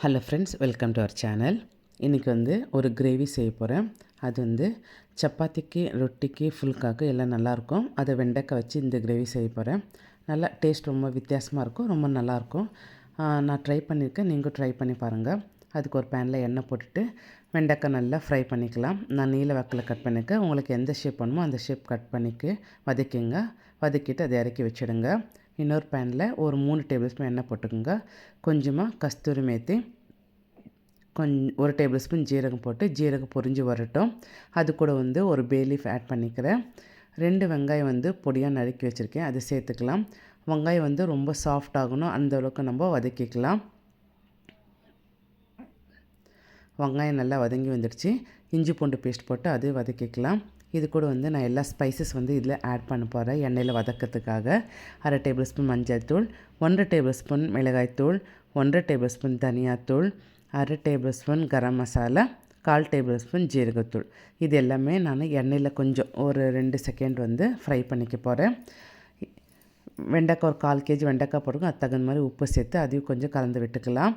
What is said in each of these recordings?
Hello friends, welcome to our channel. இன்றைக்கி ஒரு gravy செய்ய போகிறேன். அது சப்பாத்திக்கு, ரொட்டிக்கு, ஃபுல்காக்கு எல்லாம் நல்லாயிருக்கும். அதை வெண்டைக்காய் வச்சு இந்த கிரேவி செய்ய போகிறேன். நல்லா டேஸ்ட் ரொம்ப வித்தியாசமாக இருக்கும், ரொம்ப நல்லாயிருக்கும். நான் ட்ரை பண்ணியிருக்கேன், நீங்கள் ட்ரை பண்ணி பாருங்கள். அதுக்கு ஒரு பேனில் எண்ணெய் போட்டுட்டு வெண்டைக்காய் நல்லா ஃப்ரை பண்ணிக்கலாம். நான் நீல வாக்கில் கட் பண்ணியிருக்கேன். உங்களுக்கு எந்த ஷேப் வேணுமோ அந்த ஷேப் கட் பண்ணிக்க வதக்கிங்க. வதக்கிட்டு அதை இறக்கி வச்சுடுங்க. இன்னொரு பேனில் ஒரு 3 டேபிள் ஸ்பூன் எண்ணெய் போட்டுக்கோங்க. கொஞ்சமாக கஸ்தூரி மேத்தி, 1 டேபிள் ஸ்பூன் ஜீரகம் போட்டு ஜீரகம் பொரிஞ்சு வரட்டும். அது கூட ஒரு பே லீஃப் ஆட் பண்ணிக்கிறேன். 2 வெங்காயம் பொடியாக நறுக்கி வச்சுருக்கேன், அதை சேர்த்துக்கலாம். வெங்காயம் ரொம்ப சாஃப்ட் ஆகணும், அந்தளவுக்கு நம்ம வதக்கிக்கலாம். வெங்காயம் நல்லா வதங்கி வந்துடுச்சு. இஞ்சி பூண்டு பேஸ்ட் போட்டு அது வதக்கிக்கலாம். இது கூட நான் எல்லா ஸ்பைசஸ் இதில் ஆட் பண்ண போகிறேன். எண்ணெயில் வதக்கிறதுக்காக 1/2 டேபிள் ஸ்பூன் மஞ்சள் தூள், 1 டேபிள் ஸ்பூன் மிளகாய்த்தூள், 1 டேபிள் ஸ்பூன் தனியாத்தூள், 1/2 table spoon garam masala, 1/4 table spoon ஜீரகத்தூள். இது எல்லாமே நான் எண்ணெயில் கொஞ்சம் ஒரு 2 செகண்ட் ஃப்ரை பண்ணிக்க போகிறேன். வெண்டைக்காய் ஒரு 1/4 கேஜி வெண்டைக்காய் போட்டுக்கோங்க. அது தகுந்த மாதிரி உப்பு சேர்த்து அதையும் கொஞ்சம் கலந்து விட்டுக்கலாம்.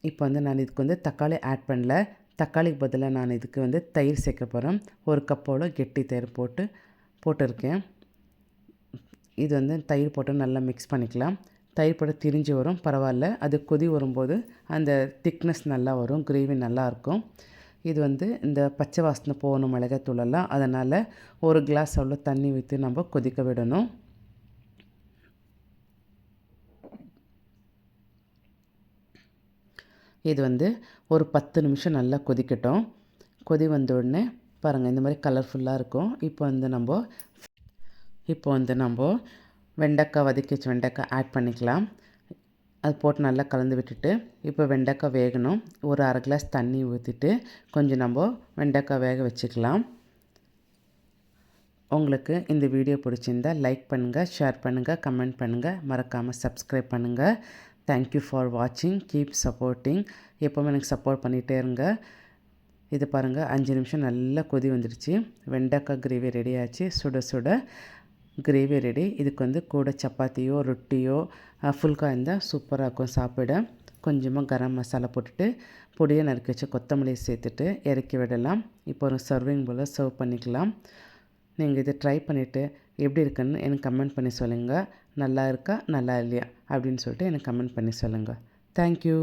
இப்போ நான் இதுக்கு தக்காளி ஆட் பண்ணல. தக்காளிக்கு பதிலாக நான் இதுக்கு தயிர் சேர்க்க போகிறேன். 1 கப்போட கெட்டி தயிர் போட்டிருக்கேன். இது தயிர் போட்டு நல்லா மிக்ஸ் பண்ணிக்கலாம். தயிர் போட்டு திரிஞ்சு வரும், பரவாயில்ல. அது கொதி வரும்போது அந்த திக்னஸ் நல்லா வரும், கிரேவி நல்லாயிருக்கும். இது இந்த பச்சை வாசனை போகணும் மிளகாய்த்தூளெல்லாம். அதனால் 1 கிளாஸ் அவ்வளோ தண்ணி ஊற்றி நம்ம கொதிக்க விடணும். இது ஒரு 10 நிமிஷம் நல்லா கொதிக்கட்டும். கொதி வந்த உடனே பாருங்கள், இந்த மாதிரி கலர்ஃபுல்லாக இருக்கும். இப்போ நம்ம வெண்டைக்காய் வதக்கி வச்ச வெண்டைக்காய் ஆட் பண்ணிக்கலாம். அது போட்டு நல்லா கலந்து விட்டுட்டு இப்போ வெண்டைக்காய் வேகணும். ஒரு 1/2 கிளாஸ் தண்ணி ஊற்றிட்டு கொஞ்சம் நம்ம வெண்டைக்காய் வேக வச்சுக்கலாம். உங்களுக்கு இந்த வீடியோ பிடிச்சிருந்தால் லைக் பண்ணுங்கள், ஷேர் பண்ணுங்கள், கமெண்ட் பண்ணுங்கள், மறக்காமல் சப்ஸ்கிரைப் பண்ணுங்கள். தேங்க்யூ ஃபார் வாட்சிங். Keep supporting. எப்போவுமே எனக்கு சப்போர்ட் பண்ணிகிட்டே இருங்க. இது பாருங்கள், 5 நிமிஷம் நல்லா கொதி வந்துடுச்சு. வெண்டைக்காய் கிரேவி ரெடி ஆச்சு. சுட சுட கிரேவி ரெடி. இதுக்கு கூட சப்பாத்தியோ ரொட்டியோ ஃபுல்காய் இருந்தால் சூப்பராக இருக்கும் சாப்பிட. கொஞ்சமாக கரம் மசாலா போட்டுட்டு பொடியை நறுக்கி வச்சு கொத்தமல்லியை சேர்த்துட்டு இறக்கி விடலாம். இப்போ ஒரு சர்விங் போல் சர்வ் பண்ணிக்கலாம். நீங்கள் இதை ட்ரை பண்ணிவிட்டு எப்படி இருக்குன்னு எனக்கு கமெண்ட் பண்ணி சொல்லுங்கள். நல்லா இருக்கா, நல்லா இல்லையா அப்படின்னு சொல்லிட்டு எனக்கு கமெண்ட் பண்ணி சொல்லுங்கள். தேங்க்யூ.